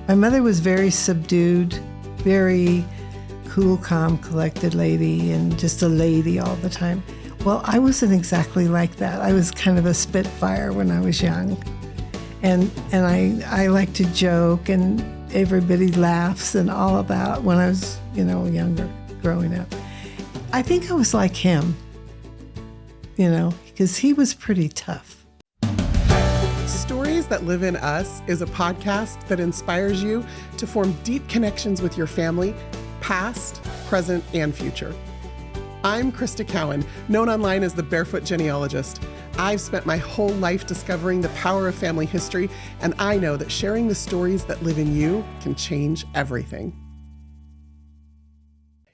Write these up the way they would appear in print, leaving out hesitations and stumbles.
My mother was very subdued, very cool, calm, collected lady, and just a lady all the time. Well, I wasn't exactly like that. I was kind of a spitfire when I was young. And I like to joke, and everybody laughs and all of that when I was, younger, growing up. I think I was like him, because he was pretty tough. Stories That Live in Us is a podcast that inspires you to form deep connections with your family, past, present, and future. I'm Crista Cowan, known online as the Barefoot Genealogist. I've spent my whole life discovering the power of family history, and I know that sharing the stories that live in you can change everything.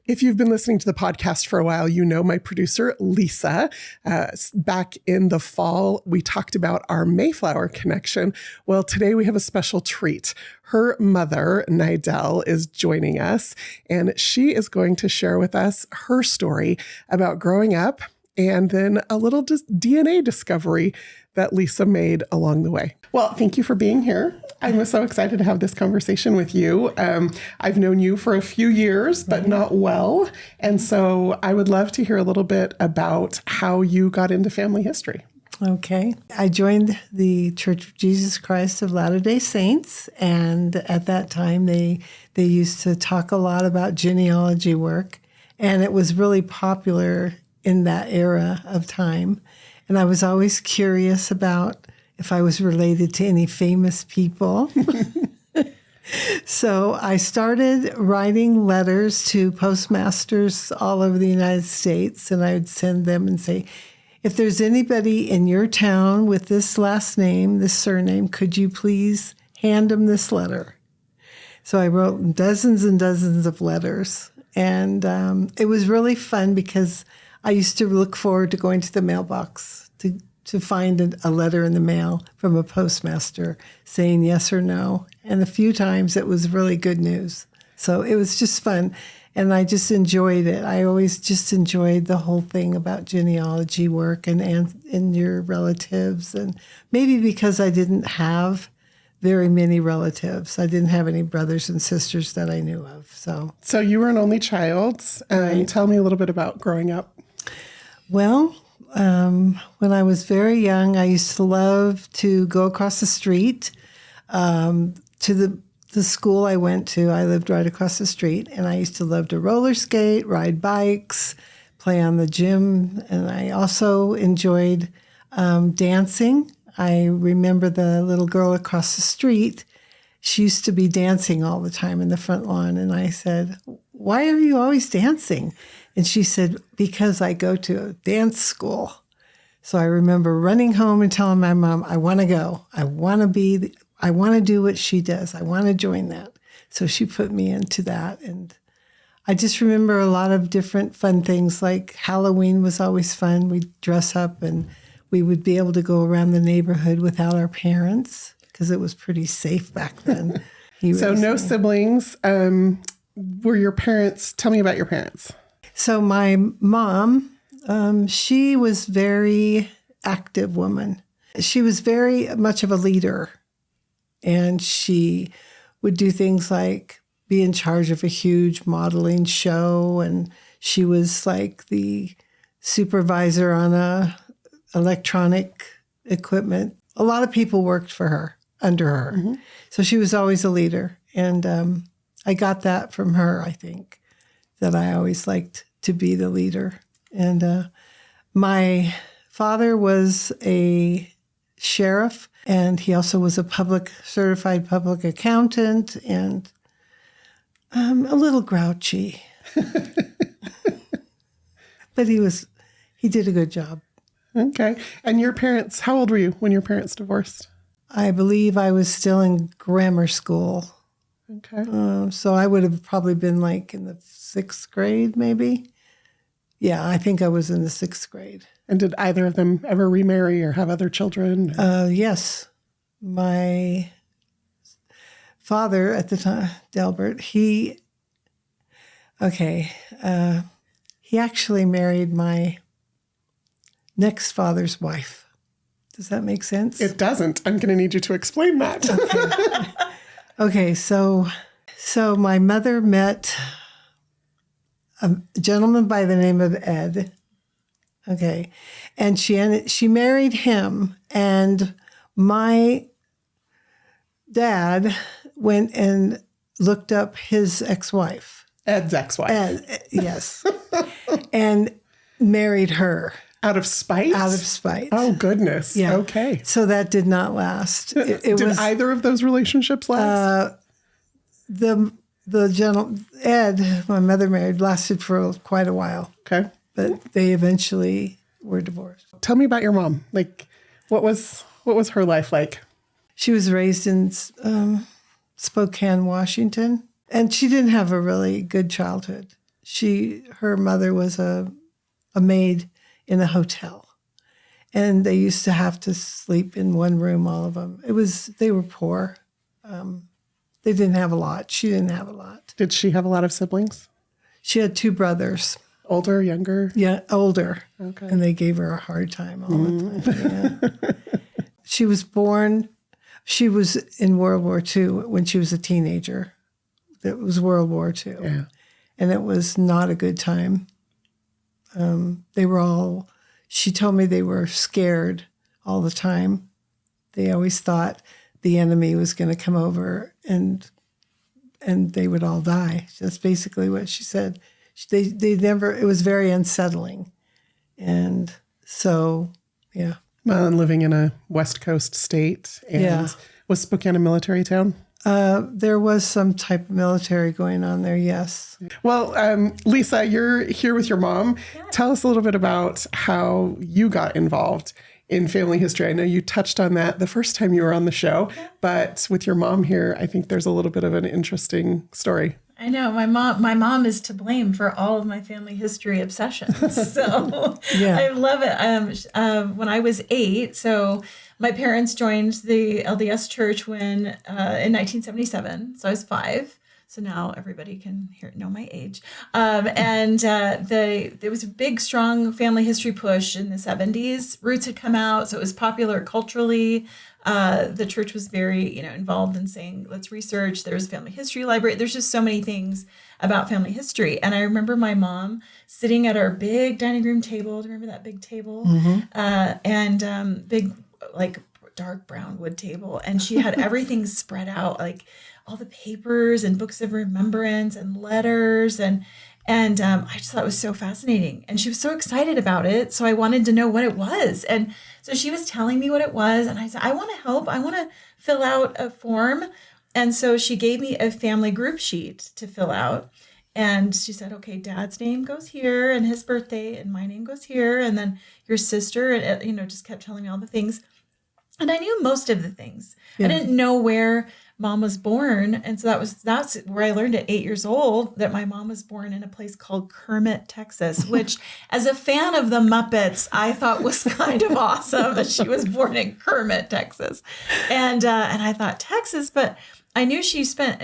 If you've been listening to the podcast for a while, you know my producer, Lisa. Back in the fall, we talked about our Mayflower connection. Well, today we have a special treat. Her mother, Nidel, is joining us, and she is going to share with us her story about growing up and then a little DNA discovery that Lisa made along the way. Well, thank you for being here. I'm so excited to have this conversation with you. I've known you for a few years, but not well. And so I would love to hear a little bit about how you got into family history. Okay. I joined the Church of Jesus Christ of Latter-day Saints. And at that time, they used to talk a lot about genealogy work. And it was really popular in that era of time. And I was always curious about if I was related to any famous people. So I started writing letters to postmasters all over the United States, and I would send them and say, if there's anybody in your town with this last name, this surname, could you please hand them this letter? So I wrote dozens and dozens of letters, and it was really fun because I used to look forward to going to the mailbox to find a letter in the mail from a postmaster saying yes or no. And a few times it was really good news. So it was just fun. And I just enjoyed it. I always just enjoyed the whole thing about genealogy work and your relatives. And maybe because I didn't have very many relatives. I didn't have any brothers and sisters that I knew of. So you were an only child. Right. Tell me a little bit about growing up. Well, when I was very young, I used to love to go across the street to the school I went to. I lived right across the street, and I used to love to roller skate, ride bikes, play on the gym, and I also enjoyed dancing. I remember the little girl across the street. She used to be dancing all the time in the front lawn, and I said, "Why are you always dancing?" And she said, "Because I go to a dance school." So I remember running home and telling my mom, "I want to go. I want to do what she does. I want to join that." So she put me into that. And I just remember a lot of different fun things, like Halloween was always fun. We'd dress up and we would be able to go around the neighborhood without our parents because it was pretty safe back then. So no siblings. Were your parents, tell me about your parents. So my mom, she was very active woman. She was very much of a leader, and she would do things like be in charge of a huge modeling show, and she was like the supervisor on a electronic equipment. A lot of people worked for her, under her. Mm-hmm. So she was always a leader, and I got that from her, I think, that I always liked to be the leader. And my father was a sheriff, and he also was a certified public accountant, and a little grouchy. But he did a good job. Okay. And your parents, how old were you when your parents divorced? I believe I was still in grammar school. Okay. So I would have probably been like in the 6th grade, maybe. Yeah, I think I was in the 6th grade. And did either of them ever remarry or have other children? Yes. My father at the time, Delbert, he actually married my next father's wife. Does that make sense? It doesn't. I'm going to need you to explain that. Okay, so my mother met a gentleman by the name of Ed. Okay, and she married him, and my dad went and looked up his ex-wife. Ed's ex-wife. Ed, yes, and married her. Out of spite? Out of spite. Oh, goodness. Yeah. Okay. So that did not last. Did either of those relationships last? The Ed, my mother married, lasted for quite a while. Okay. But they eventually were divorced. Tell me about your mom. Like, what was her life like? She was raised in Spokane, Washington, and she didn't have a really good childhood. Her mother was a maid in a hotel, and they used to have to sleep in one room, all of them. They were poor. They didn't have a lot. She didn't have a lot. Did she have a lot of siblings? She had 2 brothers. Older, younger? Yeah, older. Okay. And they gave her a hard time all the time. Yeah. She was in World War II when she was a teenager. It was World War II. Yeah. And it was not a good time. She told me they were scared all the time. They always thought the enemy was going to come over and they would all die. That's basically what she said. It was very unsettling. And so, yeah. Well, and living in a West Coast state. And was Spokane a military town? There was some type of military going on there, yes. Well, Lisa, you're here with your mom. Yeah. Tell us a little bit about how you got involved in family history. I know you touched on that the first time you were on the show, but with your mom here, I think there's a little bit of an interesting story. I know my mom is to blame for all of my family history obsessions. So I love it. When I was 8, so my parents joined the LDS church in 1977. So I was 5. So now everybody can know my age. There was a big, strong family history push in the 70s. Roots had come out, so it was popular culturally. The church was very, involved in saying, let's research. There's a family history library. There's just so many things about family history. And I remember my mom sitting at our big dining room table. Do you remember that big table? Mm-hmm. Big, like, dark brown wood table. And she had everything spread out, like all the papers and books of remembrance and letters. And I just thought it was so fascinating. And she was so excited about it. So I wanted to know what it was. And so she was telling me what it was. And I said, I want to help. I want to fill out a form. And so she gave me a family group sheet to fill out. And she said, okay, Dad's name goes here and his birthday and my name goes here. And then your sister, and just kept telling me all the things. And I knew most of the things. Yeah. I didn't know where Mom was born. And so that's where I learned at 8 years old that my mom was born in a place called Kermit, Texas, which as a fan of the Muppets, I thought was kind of awesome that she was born in Kermit, Texas. And I thought Texas, but I knew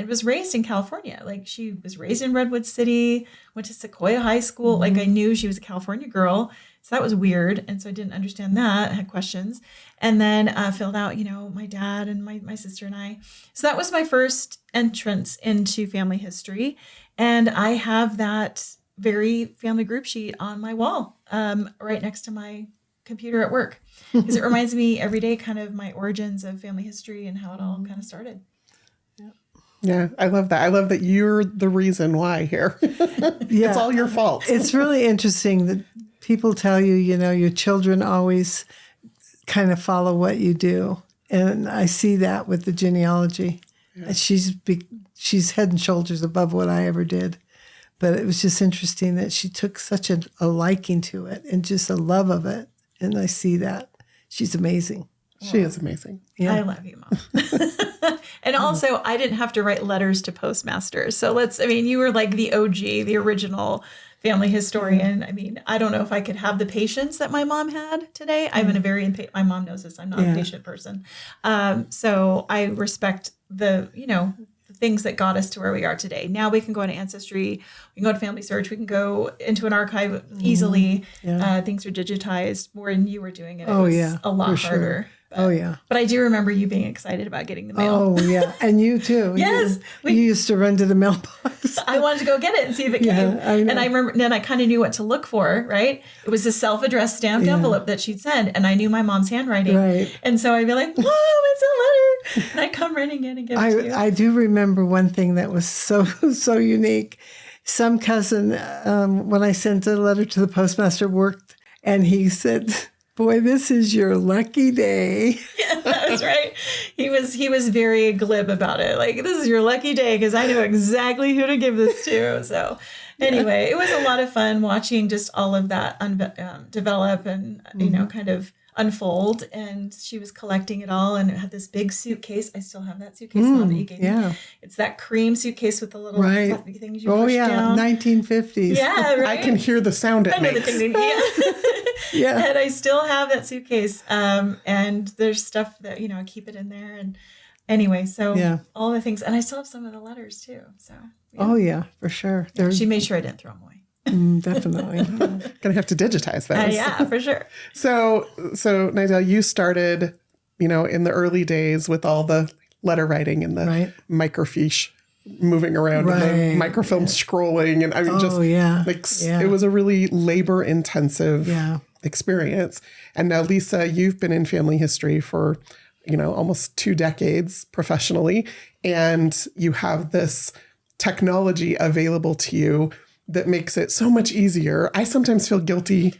was raised in California. Like she was raised in Redwood City, went to Sequoia High School. Mm-hmm. Like I knew she was a California girl. So that was weird. And so I didn't understand that. I had questions. And then filled out, my dad and my sister and I. So that was my first entrance into family history. And I have that very family group sheet on my wall right next to my computer at work. Because it reminds me every day kind of my origins of family history and how it all kind of started. Yeah, I love that. I love that you're the reason why here. Yeah. It's all your fault. It's really interesting that people tell you, your children always kind of follow what you do. And I see that with the genealogy. Yeah. She's head and shoulders above what I ever did. But it was just interesting that she took such a liking to it and just a love of it. And I see that. She's amazing. She is amazing. Yeah. I love you, Mom. And also, I didn't have to write letters to postmasters. So you were like the OG, the original family historian. I don't know if I could have the patience that my mom had today. I'm in a very my mom knows this. I'm not a patient person. So I respect the things that got us to where we are today. Now we can go into Ancestry, we can go to Family Search, we can go into an archive easily. Yeah. Things are digitized more than you were doing it. It was a lot harder. Oh, yeah. But I do remember you being excited about getting the mail. Oh, yeah. And you too. Yes. You used to run to the mailbox. I wanted to go get it and see if it came. I know. And I remember then I kind of knew what to look for, right? It was a self-addressed stamped envelope that she'd send. And I knew my mom's handwriting. Right. And so I'd be like, Mom, it's a letter. And I'd come running in and give it to you. I do remember one thing that was so unique. Some cousin, when I sent a letter to the postmaster, worked, and he said, "Boy, this is your lucky day." Yeah, that was right. He was very glib about it. Like, this is your lucky day, because I knew exactly who to give this to. So anyway, it was a lot of fun watching just all of that develop and, kind of unfold. And she was collecting it all, and it had this big suitcase. I still have that suitcase Mom, that you gave me. It's that cream suitcase with the little fluffy things you push down. 1950s. Yeah, right. I can hear the sound it makes. Yeah. And I still have that suitcase. And there's stuff that, I keep it in there. And anyway, so all the things. And I still have some of the letters too. So. Yeah. Oh, yeah, for sure. She made sure I didn't throw them away. Definitely. Gonna have to digitize those. Yeah, for sure. So Nidel, you started, in the early days with all the letter writing and the microfiche moving around and the microfilm scrolling. And I mean, it was a really labor intensive experience. And now, Lisa, you've been in family history for, almost 2 decades professionally, and you have this technology available to you that makes it so much easier. I sometimes feel guilty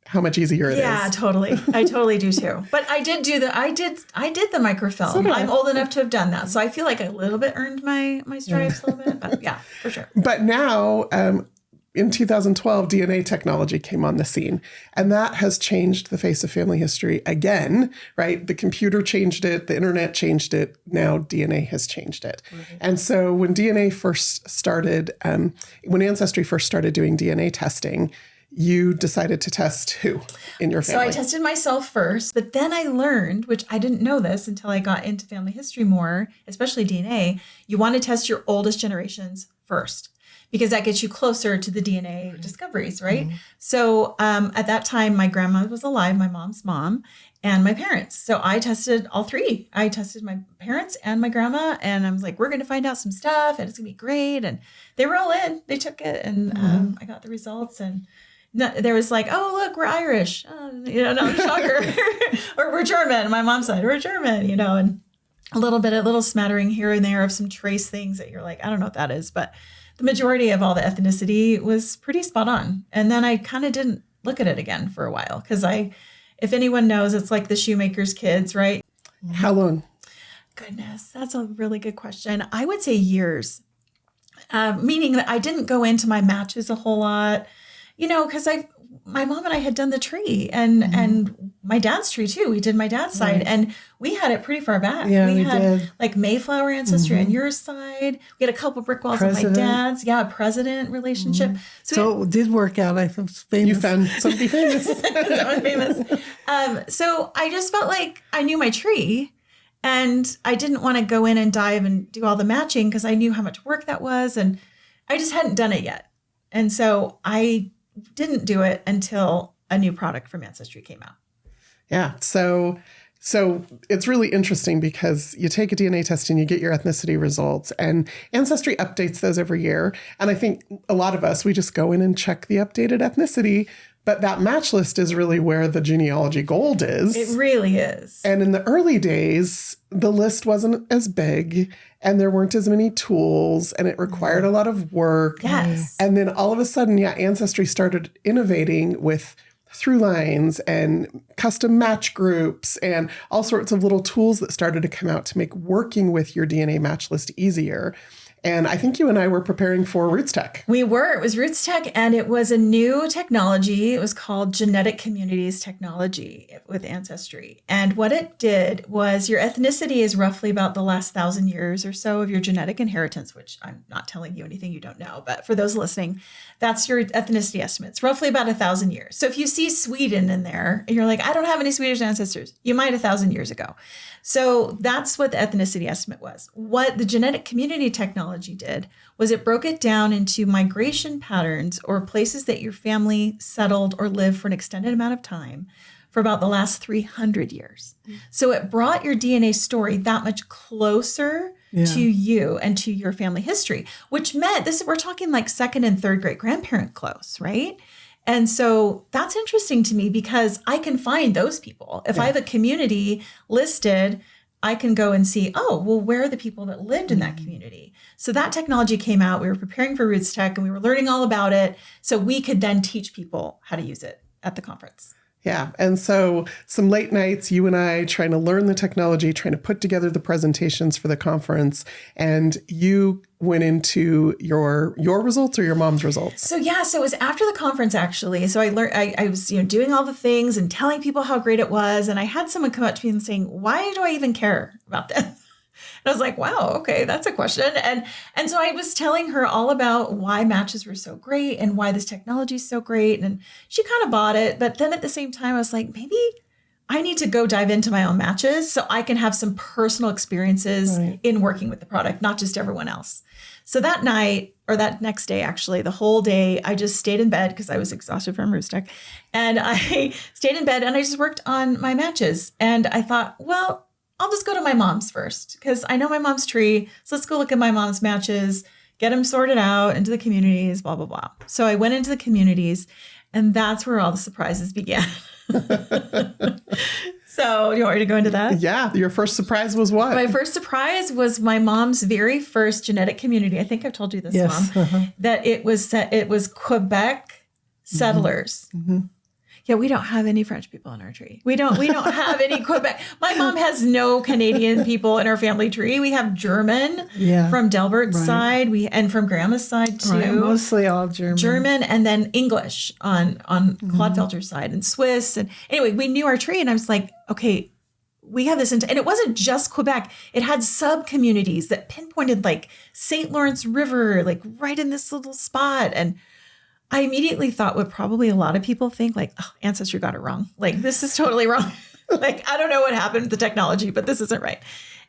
how much easier it is. Yeah, totally. I totally do too. But I did the microfilm. I'm old enough to have done that. So I feel like I a little bit earned my stripes a little bit, but yeah, for sure. But now, in 2012, DNA technology came on the scene, and that has changed the face of family history again, right? The computer changed it, the internet changed it, now DNA has changed it. Mm-hmm. And so when DNA first started, when Ancestry first started doing DNA testing, you decided to test who in your family? So I tested myself first, but then I learned, which I didn't know this until I got into family history more, especially DNA, you want to test your oldest generations first, because that gets you closer to the DNA discoveries, right? Mm-hmm. So at that time, my grandma was alive, my mom's mom, and my parents. So I tested all 3. I tested my parents and my grandma, and I was like, we're going to find out some stuff, and it's going to be great. And they were all in. They took it, and I got the results, and there was like, oh, look, we're Irish. No, shocker. Or we're German. My mom's side, we're German, and a little smattering here and there of some trace things that you're like, I don't know what that is, but the majority of all the ethnicity was pretty spot on. And then I kind of didn't look at it again for a while, because if anyone knows, it's like the shoemaker's kids, right? How long? Goodness, that's a really good question. I would say years, meaning that I didn't go into my matches a whole lot, because my mom and I had done the tree and my dad's tree too. We did my dad's side, and we had it pretty far back. Yeah, we had did. Like Mayflower ancestry on your side. We had a couple brick walls on my dad's. Yeah, president relationship. So it did work out. I was famous. You found somebody famous. Someone famous. So I just felt like I knew my tree, and I didn't want to go in and dive and do all the matching, because I knew how much work that was, and I just hadn't done it yet. And so I didn't do it until a new product from Ancestry came out. Yeah. So it's really interesting, because you take a DNA test and you get your ethnicity results, and Ancestry updates those every year. And I think a lot of us, we just go in and check the updated ethnicity, but that match list is really where the genealogy gold is. It really is. And in the early days, the list wasn't as big, and there weren't as many tools, and it required a lot of work. Yes. And then all of a sudden, Ancestry started innovating with through lines and custom match groups and all sorts of little tools that started to come out to make working with your DNA match list easier. And I think you and I were preparing for Roots Tech. We were. It was Roots Tech, and it was a new technology. It was called Genetic Communities Technology with Ancestry. And what it did was, your ethnicity is roughly about the last 1,000 years or so of your genetic inheritance, which I'm not telling you anything you don't know, but for those listening, that's your ethnicity estimates, roughly about 1,000 years. So if you see Sweden in there and you're like, I don't have any Swedish ancestors, you might 1,000 years ago. So that's what the ethnicity estimate was. What the genetic community technology did was it broke it down into migration patterns, or places that your family settled or lived for an extended amount of time, for about the last 300 years. So it brought your DNA story that much closer to you and to your family history, which meant we're talking like second and third great grandparent close, right? And so that's interesting to me because I can find those people. If I have a community listed, I can go and see, where are the people that lived in that community? So that technology came out. We were preparing for Roots Tech and we were learning all about it. So we could then teach people how to use it at the conference. Yeah. And so some late nights, you and I trying to learn the technology, trying to put together the presentations for the conference. And you went into your results or your mom's results? So it was after the conference, actually. So I learned, I was, doing all the things and telling people how great it was. And I had someone come up to me and saying, why do I even care about this? And I was like, wow, okay, that's a question. And so I was telling her all about why matches were so great and why this technology is so great. And she kind of bought it. But then at the same time, I was like, maybe I need to go dive into my own matches so I can have some personal experiences in working with the product, not just everyone else. So that night, or that next day, actually, the whole day, I just stayed in bed because I was exhausted from Roots Tech. And I stayed in bed and I just worked on my matches. And I thought, well, I'll just go to my mom's first because I know my mom's tree. So let's go look at my mom's matches, get them sorted out into the communities, blah, blah, blah. So I went into the communities and that's where all the surprises began. So do you want me to go into that? Yeah. Your first surprise was what? My first surprise was my mom's very first genetic community. I think I've told you this, Mom, that it was Quebec settlers. Mm-hmm. Yeah, we don't have any French people in our tree. We don't have any Quebec. My mom has no Canadian people in our family tree. We have German from Delbert's side, and from Grandma's side too. Right, mostly all German. German and then English on Clodfelter's side and Swiss. And anyway, we knew our tree and I was like, okay, we have this. And it wasn't just Quebec. It had sub-communities that pinpointed like St. Lawrence River, like right in this little spot. And I immediately thought what probably a lot of people think, like, Ancestry got it wrong. Like, this is totally wrong. Like, I don't know what happened with the technology, but this isn't right.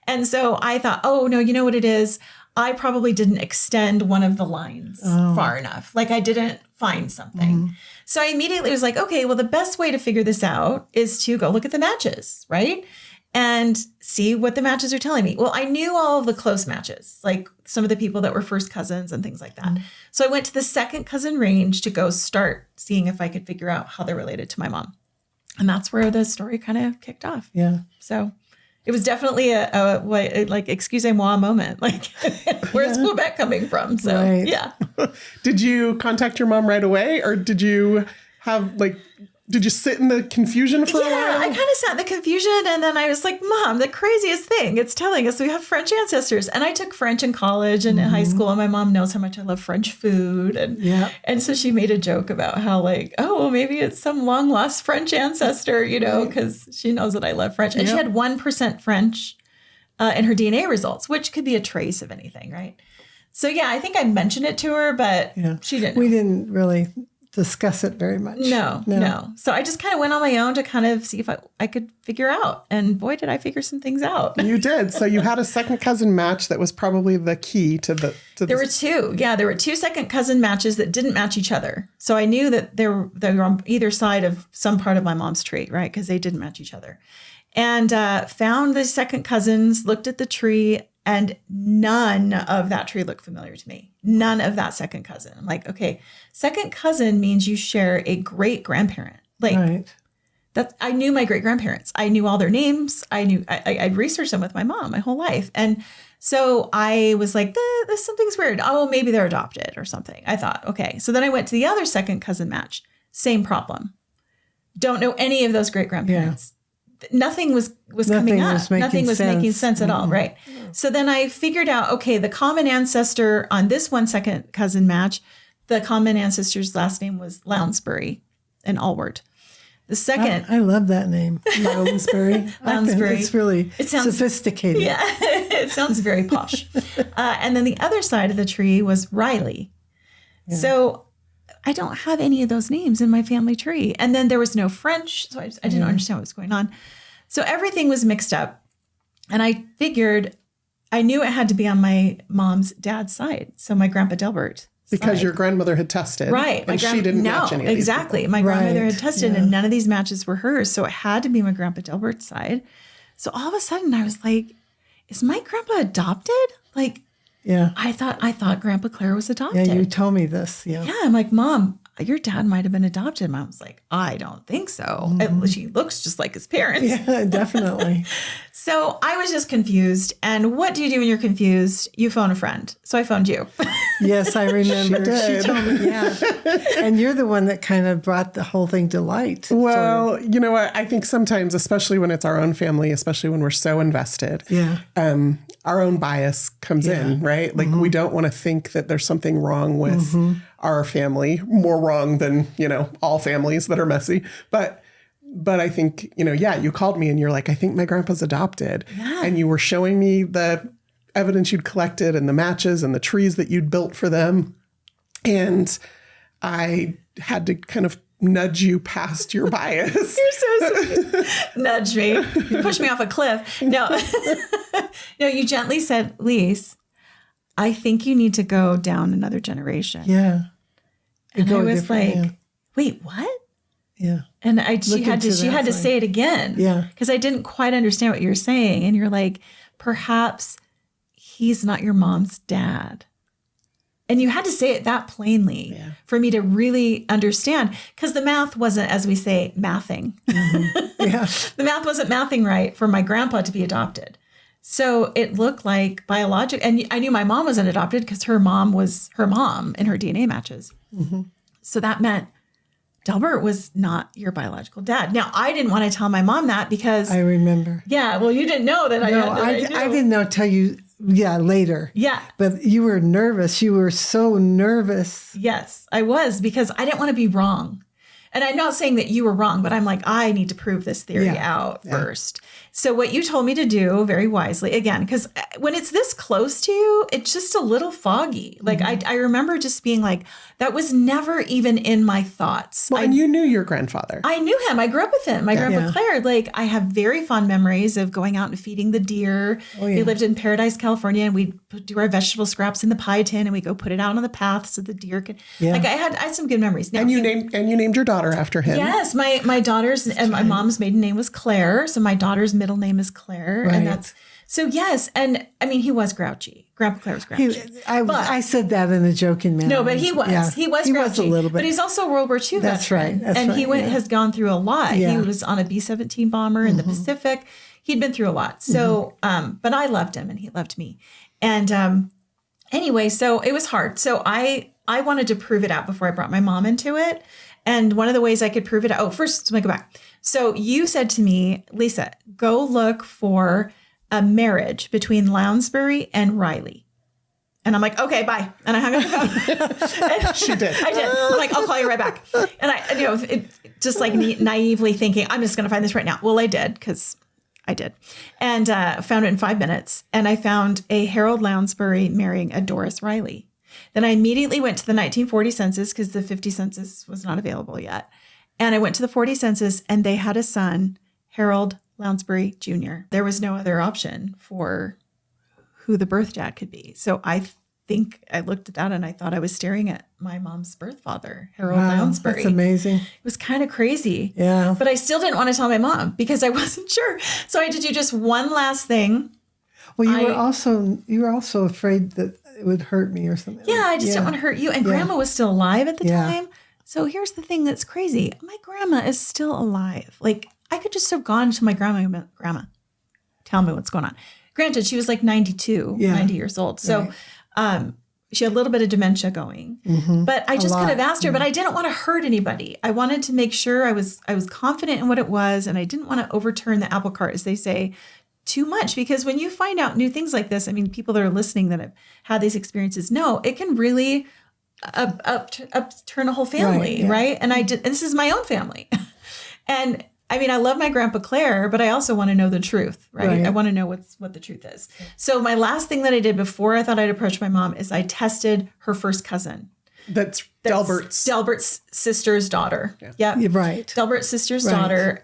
And so I thought, oh, no, you know what it is? I probably didn't extend one of the lines far enough. Like, I didn't find something. Mm-hmm. So I immediately was like, okay, well, the best way to figure this out is to go look at the matches, right? And see what the matches are telling me. Well, I knew all of the close matches, like some of the people that were first cousins and things like that. Mm-hmm. So I went to the second cousin range to go start seeing if I could figure out how they're related to my mom. And that's where the story kind of kicked off. Yeah. So it was definitely a like, excusez-moi moment. Like, where's Quebec coming from? So, yeah. Did you contact your mom right away or did you have did you sit in the confusion for a while? Yeah, I kind of sat in the confusion and then I was like, Mom, the craziest thing, it's telling us we have French ancestors. And I took French in college and in high school and my mom knows how much I love French food. And so she made a joke about how like, well, maybe it's some long lost French ancestor, because she knows that I love French. And she had 1% French in her DNA results, which could be a trace of anything, right? So yeah, I think I mentioned it to her, but she didn't know. We didn't really discuss it very much. No. So I just kind of went on my own to kind of see if I could figure out. And boy, did I figure some things out. You did. So you had a second cousin match that was probably the key to the. There were two. Yeah, there were two second cousin matches that didn't match each other. So I knew that they were on either side of some part of my mom's tree, right? Because they didn't match each other. And found the second cousins, looked at the tree, and none of that tree looked familiar to me. None of that second cousin. I'm like, okay, second cousin means you share a great grandparent. Like I knew my great grandparents. I knew all their names. I'd researched them with my mom my whole life. And so I was like, something's weird. Oh, maybe they're adopted or something. I thought, okay. So then I went to the other second cousin match. Same problem. Don't know any of those great grandparents. Nothing was coming up. Nothing was making sense at all, right? So then I figured out, okay, the common ancestor on this one second cousin match, the common ancestor's last name was Lounsbury and Allward. The second... I love that name, Lounsbury. Lounsbury. It's really sophisticated. Yeah, it sounds very posh. And then the other side of the tree was Riley. Yeah. So I don't have any of those names in my family tree. And then there was no French, so I didn't understand what was going on. So everything was mixed up. And I figured, I knew it had to be on my mom's dad's side. So my grandpa Delbert, Because side. your grandmother had tested. Right. And she didn't match any of these exactly. people. My grandmother had Right. tested and none of these matches were hers. So it had to be my grandpa Delbert's side. So all of a sudden I was like, is my grandpa adopted? Like, Yeah. I thought Grandpa Claire was Yeah. adopted. You told me this. Yeah. Yeah, I'm like, Mom, your dad might have been adopted. Mom was like, I don't think so. She looks just like his parents. Yeah, definitely. So I was just confused. And what do you do when you're confused? You phone a friend. So I phoned you. Yes, I remember. She did. told me, yeah. And you're the one that kind of brought the whole thing to light. Well, you know what? I think sometimes, especially when it's our own family, especially when we're so invested, Yeah. our own bias comes in, right? Like we don't want to think that there's something wrong with our family, more wrong than, all families that are messy. But I think, you called me and you're like, I think my grandpa's adopted. Yeah. And you were showing me the evidence you'd collected and the matches and the trees that you'd built for them. And I had to kind of nudge you past your bias. You're so sweet. Nudge me. You pushed me off a cliff. No. No, you gently said, Lise, I think you need to go down another generation. Yeah. And Go I a was different- like, wait, what? yeah. And she Look had into to that say it again. Yeah. Because I didn't quite understand what you were saying. And you're like, perhaps he's not your mom's dad. And you had to say it that plainly for me to really understand. Because the math wasn't, as we say, mathing. Yeah. The math wasn't mathing right for my grandpa to be adopted. So it looked like biological. And I knew my mom wasn't adopted because her mom was her mom in her DNA matches. So that meant Delbert was not your biological dad. Now, I didn't want to tell my mom that because, I remember. well, you didn't know that No, I I didn't know till you, later. Yeah. But you were nervous. You were so nervous. Yes, I was because I didn't want to be wrong. And I'm not saying that you were wrong, but I'm like, I need to prove this theory out first. So what you told me to do very wisely, again, because when it's this close to you, it's just a little foggy. Like I remember just being like, that was never even in my thoughts. Well, and you knew your grandfather. I knew him. I grew up with him. My grandpa Yeah. Claire. Like I have very fond memories of going out and feeding the deer. We lived in Paradise, California, and we'd do our vegetable scraps in the pie tin, and we go put it out on the path so the deer could. Like I had some good memories. Now, and you named your daughter after him. yes, my daughter's and my mom's maiden name was Claire, so my daughter's middle name is Claire, and that's so yes. And I mean, he was grouchy. Grandpa Claire was grouchy. I said that in a joking manner. No, but he was. Yeah. He was He grouchy. was a little bit. But he's also a World War II That's veteran. right. That's and right. he has gone through a lot. Yeah. He was on a B-17 bomber in the Pacific. He'd been through a lot. So, but I loved him and he loved me. And anyway, so it was hard. So I wanted to prove it out before I brought my mom into it. And one of the ways I could prove it out, first, let me go back. So you said to me, Lisa, go look for a marriage between Lounsbury and Riley. And I'm like, okay, bye. And I hung up the phone. She did. I did. I'm like, I'll call you right back. And I, just like naively thinking, I'm just going to find this right now. Well, I did because I did. And found it in 5 minutes. And I found a Harold Lounsbury marrying a Doris Riley. Then I immediately went to the 1940 census because the 50 census was not available yet. And I went to the 40 census and they had a son, Harold Lounsbury Jr. There was no other option for who the birth dad could be. So I think I looked at that and I thought I was staring at my mom's birth father, Harold Lounsbury. That's amazing. It was kind of crazy. Yeah. But I still didn't want to tell my mom because I wasn't sure. So I had to do just one last thing. Well, you were also afraid that it would hurt me or something. Yeah, I just didn't want to hurt you. And Grandma was still alive at the Yeah. time. So here's the thing that's crazy. My grandma is still alive. Like I could just have gone to my grandma and been, Grandma, tell me what's going on. Granted, she was like 90 years old. So she had a little bit of dementia going. But I just could have asked her, but I didn't want to hurt anybody. I wanted to make sure I was confident in what it was. And I didn't want to overturn the apple cart, as they say, too much. Because when you find out new things like this, I mean, people that are listening that have had these experiences know it can really upturn a whole family, right? And and this is my own family. And I mean, I love my grandpa Claire, but I also want to know the truth, right? I want to know what the truth is. So my last thing that I did before I thought I'd approach my mom is I tested her first cousin. That's Delbert's sister's daughter. Yeah. You're right. Delbert's sister's daughter.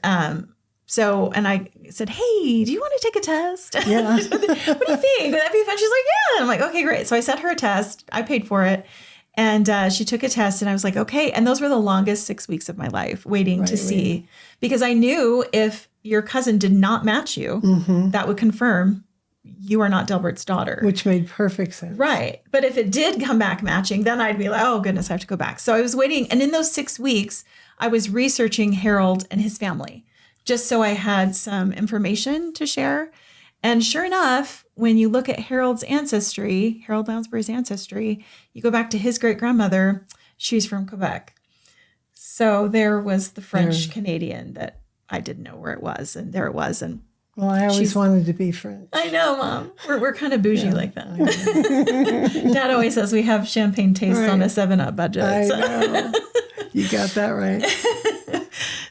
So, and I said, hey, do you want to take a test? Yeah. What do you think? Would that be fun? She's like, yeah. And I'm like, okay, great. So I sent her a test. I paid for it. And she took a test and I was like, okay. And those were the longest 6 weeks of my life waiting to see, because I knew if your cousin did not match you, that would confirm you are not Delbert's daughter. Which made perfect sense. Right. But if it did come back matching, then I'd be like, oh, goodness, I have to go back. So I was waiting. And in those 6 weeks, I was researching Harold and his family just so I had some information to share. And sure enough, when you look at Harold's ancestry, Harold Lounsbury's ancestry, you go back to his great-grandmother, she's from Quebec. So there was the French Canadian that I didn't know where it was. And there it was. And well, I always wanted to be French. I know, Mom. We're kind of bougie like that. Dad always says we have champagne tastes on a 7-Up budget. I know. You got that right.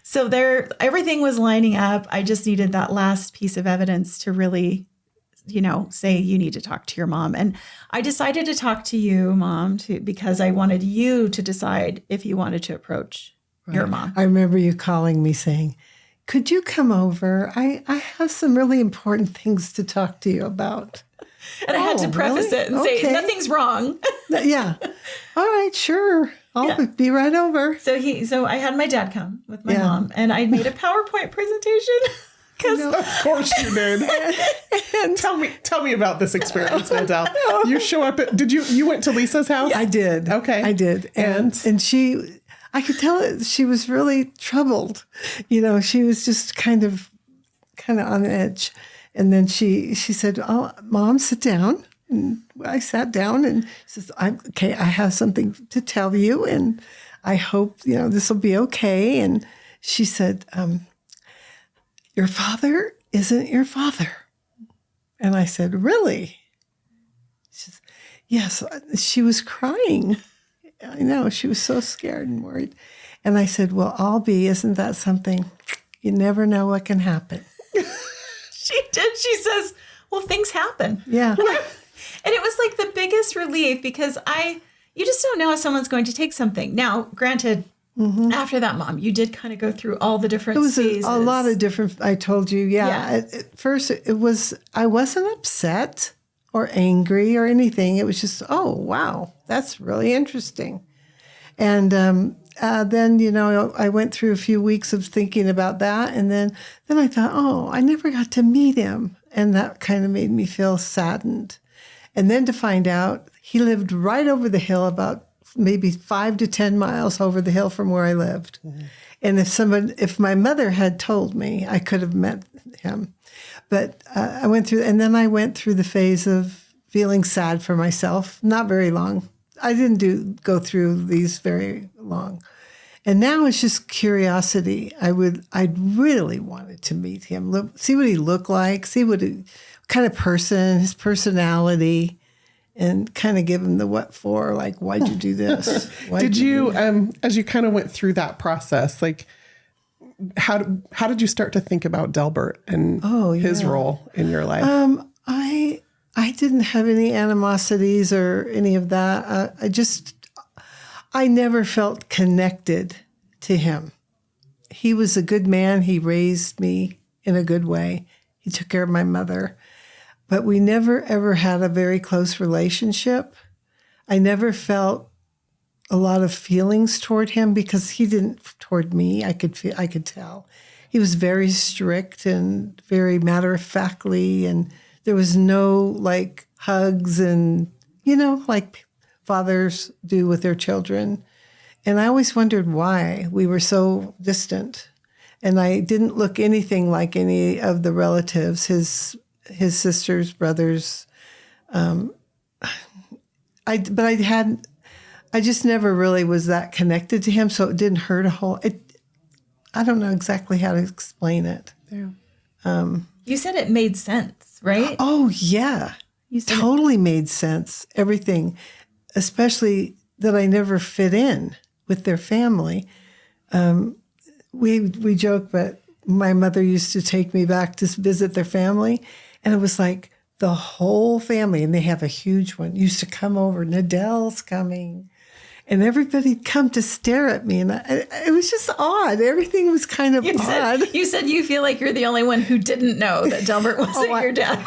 So everything was lining up. I just needed that last piece of evidence to really, say you need to talk to your mom. And I decided to talk to you, Mom, because I wanted you to decide if you wanted to approach your mom. I remember you calling me saying, could you come over? I have some really important things to talk to you about. And I had to preface it and say, nothing's wrong. Yeah. All right, sure. I'll be right over. So I had my dad come with my mom, and I made a PowerPoint presentation. Of course you did. And tell me about this experience, Nidel. You show up you went to Lisa's house? I did. Okay. I did. And I could tell that she was really troubled. She was just kind of on edge. And then she said, "Oh, Mom, sit down." And I sat down and she says, I have something to tell you, and I hope, this will be okay. And she said, your father isn't your father. And I said, really? She says, yes. She was crying. I know. She was so scared and worried. And I said, well, I'll be. Isn't that something? You never know what can happen. She did. She says, well, things happen. Yeah. And it was like the biggest relief, because you just don't know how someone's going to take something. Now, granted, after that, Mom, you did kind of go through all the different phases. A lot of different, I told you, At first, I wasn't upset or angry or anything. It was just, oh, wow, that's really interesting. And then, I went through a few weeks of thinking about that. And then I thought, oh, I never got to meet him. And that kind of made me feel saddened. And then to find out he lived right over the hill, about maybe 5 to 10 miles over the hill from where I lived. Mm-hmm. And if my mother had told me, I could have met him. But I went through the phase of feeling sad for myself. Not very long. I didn't go through these very long. And now it's just curiosity. I'd really wanted to meet him, see what he looked like, see what kind of person, his personality, and kind of give him the what for, like, why'd you do this? Did you, as you kind of went through that process, like, how did you start to think about Delbert and his role in your life? I didn't have any animosities or any of that. I never felt connected to him. He was a good man. He raised me in a good way. He took care of my mother. But we never, ever had a very close relationship. I never felt a lot of feelings toward him because he didn't toward me. I could tell. He was very strict and very matter-of-factly, and there was no, like, hugs and, like fathers do with their children. And I always wondered why we were so distant. And I didn't look anything like any of the relatives, his sisters, brothers. I just never really was that connected to him, so it didn't hurt I don't know exactly how to explain it. Yeah. You said it made sense, right? Oh, yeah. You totally made sense. Everything, especially that I never fit in with their family. We joke, but my mother used to take me back to visit their family, and it was like the whole family, and they have a huge one, used to come over. Nidel's coming, and everybody'd come to stare at me, and it was just odd. Everything was kind of odd. You said you feel like you're the only one who didn't know that Delbert wasn't your dad.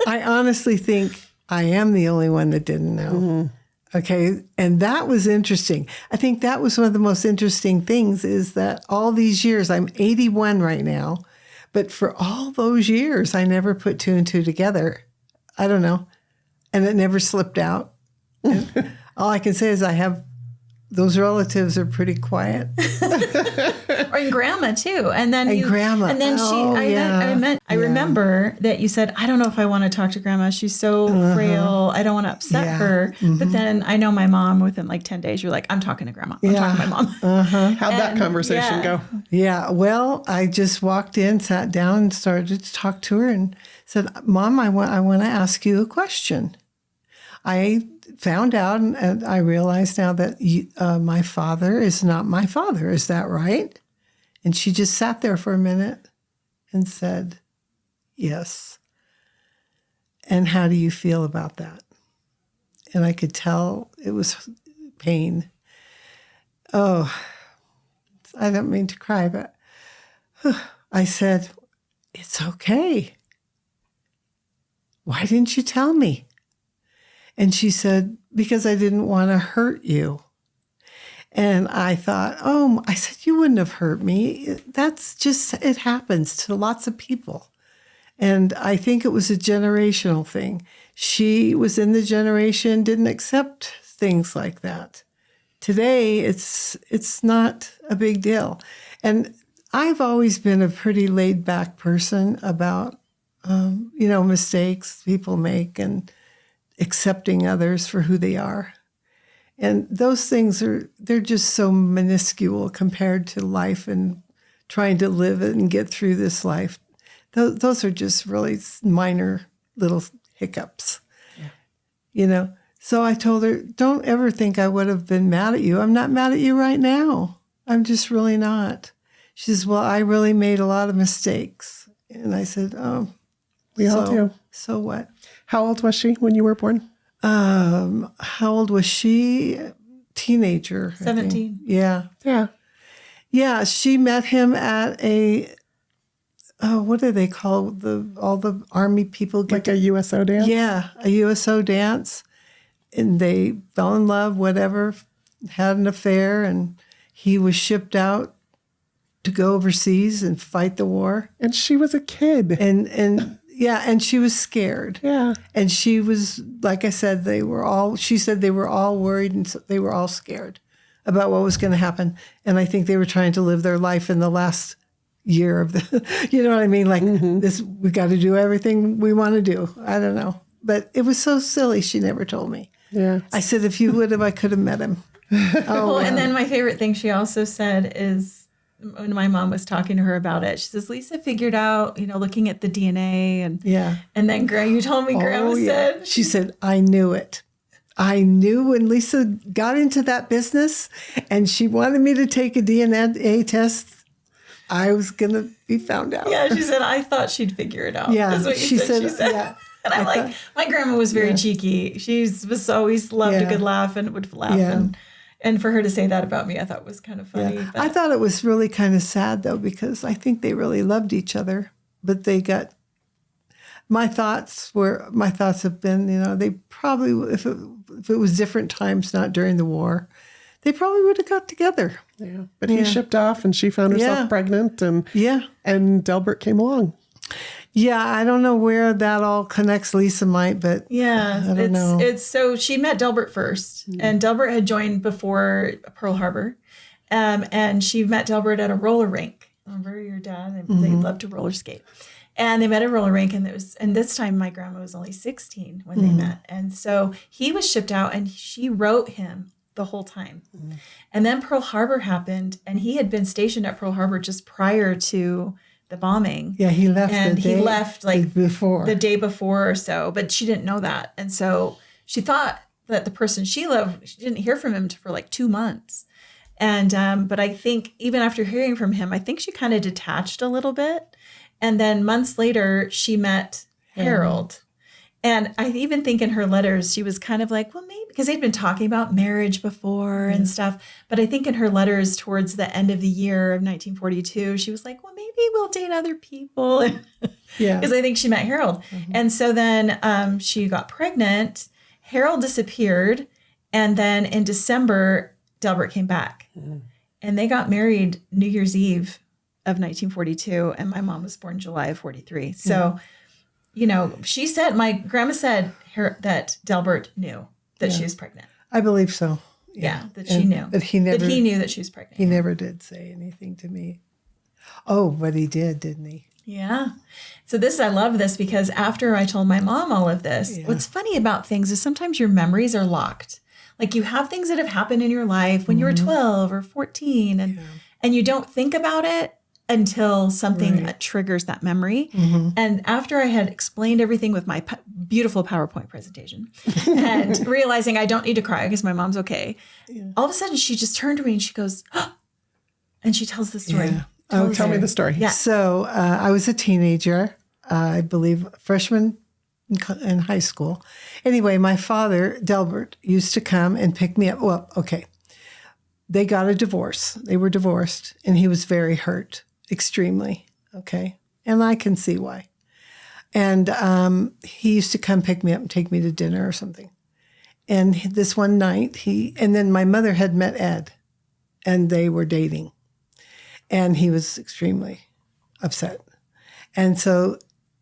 I honestly think I am the only one that didn't know. Okay. And that was interesting. I think that was one of the most interesting things is that all these years, I'm 81 right now, but for all those years, I never put two and two together. I don't know. And it never slipped out. And all I can say is those relatives are pretty quiet. And grandma too. And then grandma. And then I remember that you said, I don't know if I want to talk to grandma. She's so frail. I don't want to upset her. But then I know my mom within like 10 days, you're like, I'm talking to grandma. I'm talking to my mom. How'd that conversation go? Yeah. Well, I just walked in, sat down and started to talk to her and said, Mom, I want to ask you a question. I found out and I realize now that my father is not my father. Is that right? And she just sat there for a minute and said, yes. And how do you feel about that? And I could tell it was pain. Oh, I don't mean to cry, but I said, it's okay. Why didn't you tell me? And she said, because I didn't want to hurt you. And I thought, I said, you wouldn't have hurt me. That's just, it happens to lots of people. And I think it was a generational thing. She was in the generation, didn't accept things like that. Today, it's not a big deal. And I've always been a pretty laid back person about, mistakes people make and accepting others for who they are. And those things they're just so minuscule compared to life and trying to live it and get through this life. Those are just really minor little hiccups, So I told her, don't ever think I would have been mad at you. I'm not mad at you right now. I'm just really not. She says, well, I really made a lot of mistakes. And I said, we all do. So what? How old was she when you were born? How old was she? Teenager. 17. Yeah. Yeah. Yeah. She met him at what do they call all the Army people? Like a USO dance? Yeah. A USO dance. And they fell in love, whatever, had an affair, and he was shipped out to go overseas and fight the war. And she was a kid. And she was scared. Yeah. And she was, like I said, she said they were all worried and they were all scared about what was going to happen. And I think they were trying to live their life in the last year of you know what I mean? Like this, we got to do everything we want to do. I don't know. But it was so silly. She never told me. Yeah. I said, if you would have, I could have met him. And then my favorite thing she also said is, when my mom was talking to her about it, she says, Lisa figured out, looking at the DNA and then you told me Grandma said. She said, I knew it. I knew when Lisa got into that business and she wanted me to take a DNA test, I was going to be found out. Yeah, she said, I thought she'd figure it out. Yeah, that's what she said. Yeah. And I'm my grandma was very cheeky. She was always loved a good laugh and would laugh. Yeah. And for her to say that about me, I thought was kind of funny. Yeah. I thought it was really kind of sad, though, because I think they really loved each other. But they got, my thoughts have been, they probably, if it was different times, not during the war, they probably would have got together. Yeah. But he shipped off and she found herself pregnant and Delbert came along. Yeah, I don't know where that all connects. Lisa might, but I don't know. It's so she met Delbert first, and Delbert had joined before Pearl Harbor, and she met Delbert at a roller rink. Remember your dad? They loved to roller skate, and they met at a roller rink, and this time my grandma was only 16 when they met, and so he was shipped out, and she wrote him the whole time, and then Pearl Harbor happened, and he had been stationed at Pearl Harbor just prior to the bombing. Yeah, he left. And he left like before the day before or so, but she didn't know that. And so she thought that the person she loved, she didn't hear from him for like 2 months. And, but I think even after hearing from him, I think she kind of detached a little bit. And then months later, she met Harold. And I even think in her letters, she was kind of like, well, maybe, because they'd been talking about marriage before and stuff. But I think in her letters towards the end of the year of 1942, she was like, well, maybe we'll date other people. Because I think she met Harold. And so then she got pregnant. Harold disappeared. And then in December, Delbert came back. And they got married New Year's Eve of 1942. And my mom was born July of 43. So, you know, my grandma said that Delbert knew that she was pregnant. I believe so. Yeah, that she knew. But he knew that she was pregnant. He never did say anything to me. Oh, but he did, didn't he? Yeah. So I love this because after I told my mom all of this, what's funny about things is sometimes your memories are locked. Like you have things that have happened in your life when you were 12 or 14 and you don't think about it until something triggers that memory. And after I had explained everything with my beautiful PowerPoint presentation and realizing I don't need to cry because my mom's okay, all of a sudden she just turned to me and she goes, and she tells the story. Yeah. Tell me the story. Yeah. So I was a teenager, I believe freshman in high school. Anyway, my father, Delbert, used to come and pick me up. Well, okay. They got a divorce. They were divorced, and he was very hurt, extremely. Okay. And I can see why. And he used to come pick me up and take me to dinner or something. And this one night, and then my mother had met Ed, and they were dating. And he was extremely upset. And so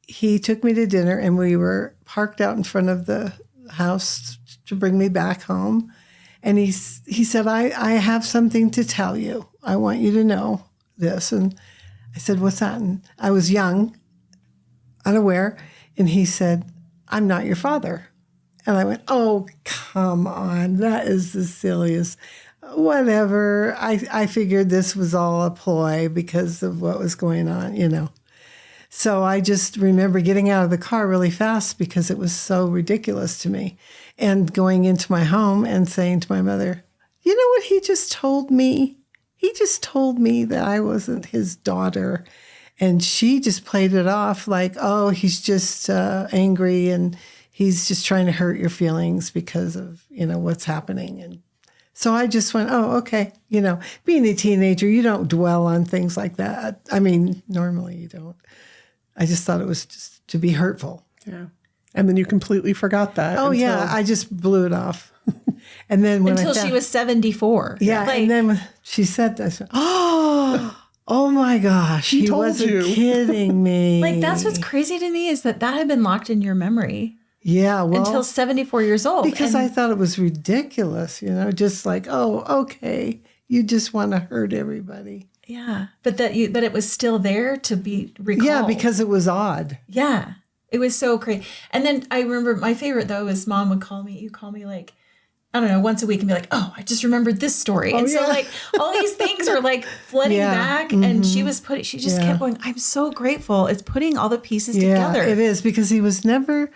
he took me to dinner, and we were parked out in front of the house to bring me back home. And he said, I have something to tell you. I want you to know this. And I said, what's that? And I was young, unaware. And he said, I'm not your father. And I went, oh, come on. That is the silliest. Whatever. I figured this was all a ploy because of what was going on, you know. So I just remember getting out of the car really fast because it was so ridiculous to me, and going into my home and saying to my mother, you know what he just told me? He just told me that I wasn't his daughter. And she just played it off like, oh, he's just angry and he's just trying to hurt your feelings because of, you know, what's happening. And so I just went, oh, okay. You know, being a teenager, you don't dwell on things like that. I mean, normally you don't. I just thought it was just to be hurtful. Yeah. And then you completely forgot that. Oh, yeah. I just blew it off. And then when until she was 74. Yeah. Like, and then when she said that, I said, oh my gosh. He told wasn't you. kidding me. like that's what's crazy to me is that had been locked in your memory. Yeah, well, until 74 years old. Because I thought it was ridiculous, you know, just like, oh, okay, you just want to hurt everybody. Yeah, but it was still there to be recalled. Yeah, because it was odd. Yeah, it was so crazy. And then I remember my favorite though is Mom would call me. You call me like, I don't know, once a week and be like, oh, I just remembered this story. And so like all these things are like flooding back. And she just kept going, I'm so grateful. It's putting all the pieces together. It is, because he was never,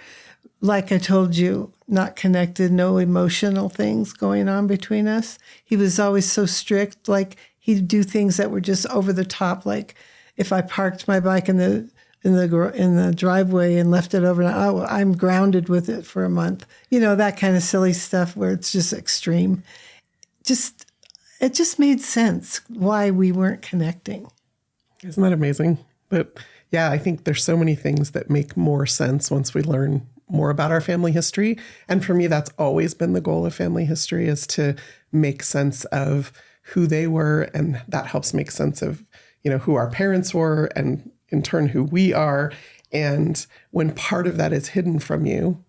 like I told you, not connected, no emotional things going on between us. He was always so strict. Like he'd do things that were just over the top. Like if I parked my bike in the driveway and left it overnight, oh, I'm grounded with it for a month. You know, that kind of silly stuff where it's just extreme. It just made sense why we weren't connecting. Isn't that amazing? But yeah, I think there's so many things that make more sense once we learn more about our family history. And for me, that's always been the goal of family history, is to make sense of who they were. And that helps make sense of, you know, who our parents were and in turn who we are. And when part of that is hidden from you,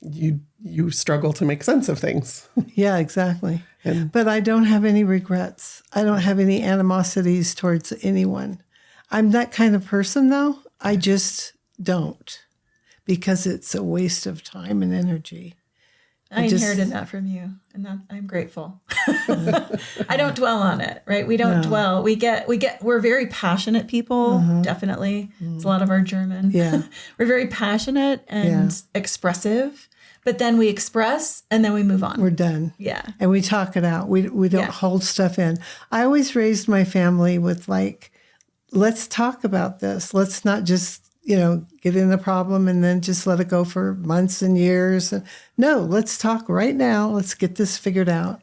you struggle to make sense of things. Yeah, exactly. But I don't have any regrets. I don't have any animosities towards anyone. I'm that kind of person, though. I just don't, because it's a waste of time and energy. I inherited that from you, and that I'm grateful. I don't dwell on it, right? We don't dwell. We're very passionate people, definitely. It's a lot of our German. Yeah. We're very passionate and expressive, but then we express and then we move on. We're done. Yeah. And we talk it out. We don't hold stuff in. I always raised my family with like, let's talk about this. Let's not just, you know, get in the problem and then just let it go for months and years. No, let's talk right now. Let's get this figured out.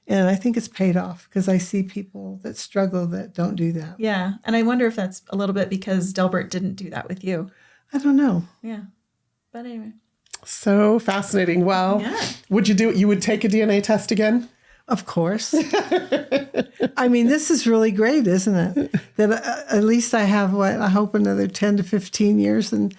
And I think it's paid off, because I see people that struggle that don't do that. Yeah. And I wonder if that's a little bit because Delbert didn't do that with you. I don't know. Yeah. But anyway. So fascinating. Well, would you would take a DNA test again? Of course. I mean, this is really great, isn't it? That at least I have, I hope another 10 to 15 years and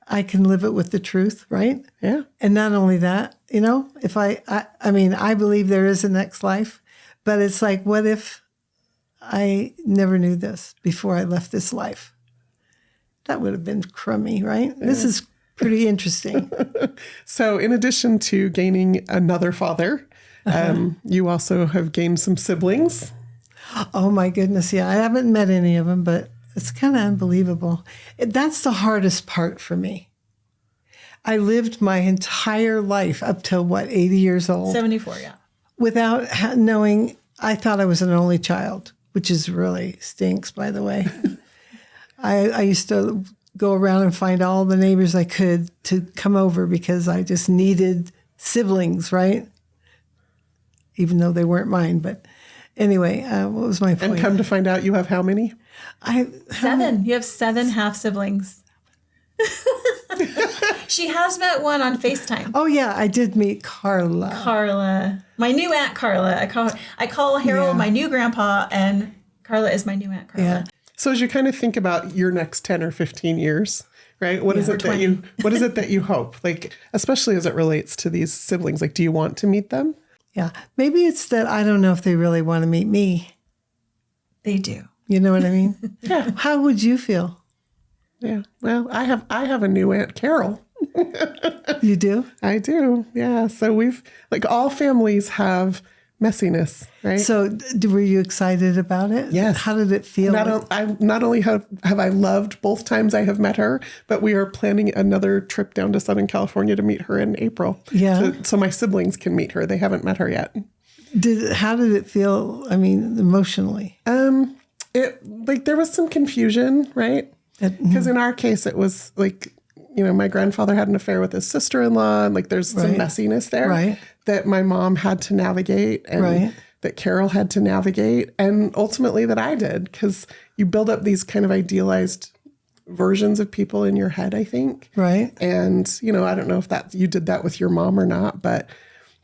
I can live it with the truth, right? Yeah. And not only that, if I mean, I believe there is a next life, but it's like, what if I never knew this before I left this life? That would have been crummy, right? Yeah. This is pretty interesting. So in addition to gaining another father, you also have gained some siblings. Oh my goodness. Yeah. I haven't met any of them, but it's kind of unbelievable. That's the hardest part for me. I lived my entire life up till 80 years old? 74, yeah. Without knowing, I thought I was an only child, which is really stinks, by the way. I used to go around and find all the neighbors I could to come over because I just needed siblings, right? Even though they weren't mine. But anyway, what was my point? And come to find out you have how many? 7. You have 7 half siblings. She has met one on FaceTime. Oh yeah, I did meet Carla. My new Aunt Carla. I call Harold my new grandpa, and Carla is my new Aunt Carla. Yeah. So as you kind of think about your next 10 or 15 years, right? What is it that you hope? Like, especially as it relates to these siblings, like, do you want to meet them? Yeah. Maybe it's that I don't know if they really want to meet me. They do. You know what I mean? Yeah. How would you feel? Yeah. Well, I have a new Aunt Carol. You do? I do. Yeah. So we've, like, all families have messiness, right? So were you excited about it? Yes. How did it feel? Not only have I loved both times I have met her, but we are planning another trip down to Southern California to meet her in April. Yeah. So my siblings can meet her. They haven't met her yet. How did it feel? I mean, emotionally? There was some confusion, right? Because in our case, it was like, my grandfather had an affair with his sister-in-law, and like there's some messiness there that my mom had to navigate, and that Carol had to navigate, and ultimately that I did, because you build up these kind of idealized versions of people in your head, I think. Right. And, I don't know if you did that with your mom or not, but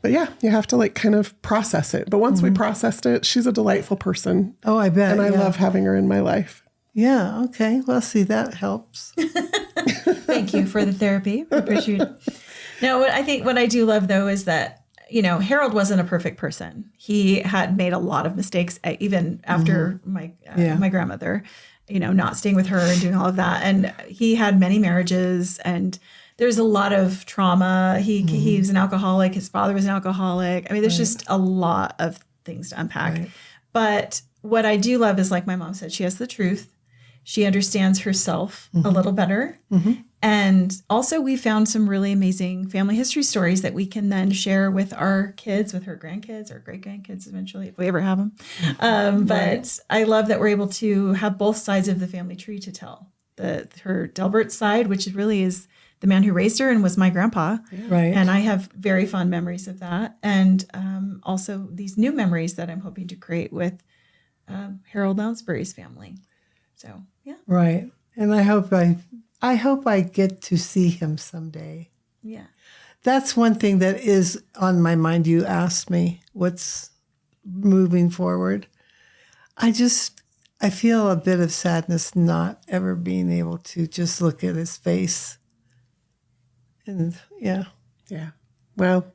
yeah, you have to like kind of process it. But once we processed it, she's a delightful person. Oh, I bet. And I love having her in my life. Yeah. Okay. Well, see, that helps. Thank you for the therapy. I appreciate it. Now, what I do love, though, is that, Harold wasn't a perfect person. He had made a lot of mistakes, even after my grandmother, not staying with her and doing all of that. And he had many marriages, and there's a lot of trauma. He was an alcoholic. His father was an alcoholic. I mean, there's just a lot of things to unpack. Right. But what I do love is, like my mom said, she has the truth. She understands herself a little better. Mm-hmm. And also we found some really amazing family history stories that we can then share with our kids, with her grandkids or great-grandkids eventually, if we ever have them. But I love that we're able to have both sides of the family tree to tell. Her Delbert side, which really is the man who raised her and was my grandpa. Right. And I have very fond memories of that. And also these new memories that I'm hoping to create with Harold Lounsbury's family. So, yeah. Right. And I hope I get to see him someday. Yeah. That's one thing that is on my mind. You asked me what's moving forward. I feel a bit of sadness not ever being able to just look at his face. And yeah. Yeah. Well,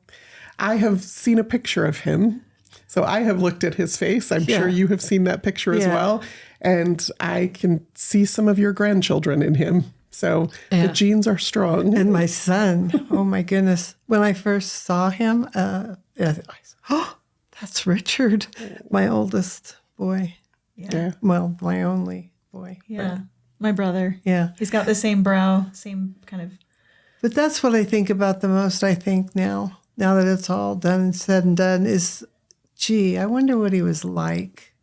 I have seen a picture of him. So I have looked at his face. I'm sure you have seen that picture as well. And I can see some of your grandchildren in him. So the genes are strong. And my son, oh my goodness. When I first saw him, I said, oh, that's Richard, my oldest boy. Yeah. Well, my only boy. Yeah. Right? My brother. Yeah. He's got the same brow, same kind of. But that's what I think about the most, I think, now that it's all done and said and done, is, gee, I wonder what he was like.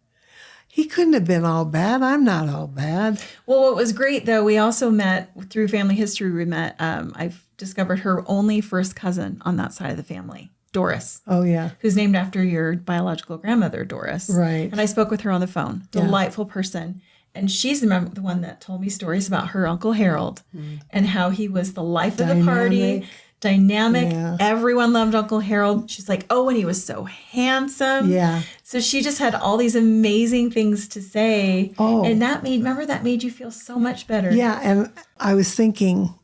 He couldn't have been all bad. I'm not all bad. Well, what was great, though, we also met through family history. We met, I've discovered her only first cousin on that side of the family, Doris. Oh, yeah. Who's named after your biological grandmother, Doris. Right. And I spoke with her on the phone. Delightful person. And she's the one that told me stories about her Uncle Harold and how he was the life of the party, dynamic. Yeah. Everyone loved Uncle Harold. She's like, oh, and he was so handsome. Yeah. So she just had all these amazing things to say. Oh. And that made you feel so much better. Yeah. And I was thinking,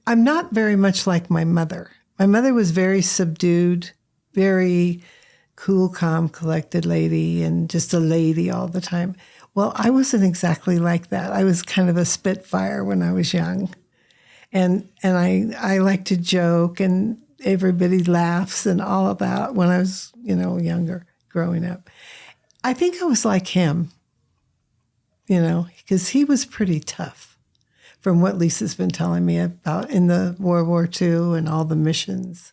I'm not very much like my mother. My mother was very subdued, very cool, calm, collected lady, and just a lady all the time. Well, I wasn't exactly like that. I was kind of a spitfire when I was young. And I like to joke, and everybody laughs and all of that when I was, younger, growing up. I think I was like him, because he was pretty tough from what Lisa's been telling me about in the World War II and all the missions.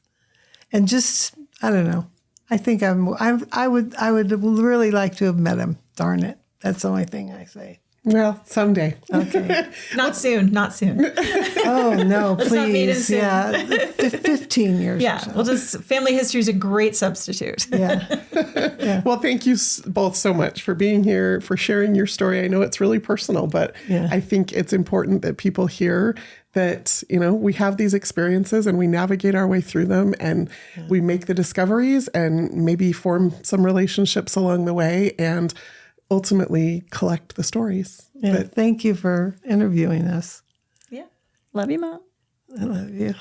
And just, I don't know. I think I would really like to have met him. Darn it. That's the only thing I say. Well, someday. Okay. Not soon. Oh, no, Let's not meet him please. soon. Yeah. 15 years. Yeah. Or so. Well, just family history is a great substitute. Yeah. Well, thank you both so much for being here, for sharing your story. I know it's really personal, but I think it's important that people hear that, we have these experiences and we navigate our way through them, and we make the discoveries and maybe form some relationships along the way and ultimately collect the stories. Yeah. Thank you for interviewing us. Yeah. Love you, Mom. I love you.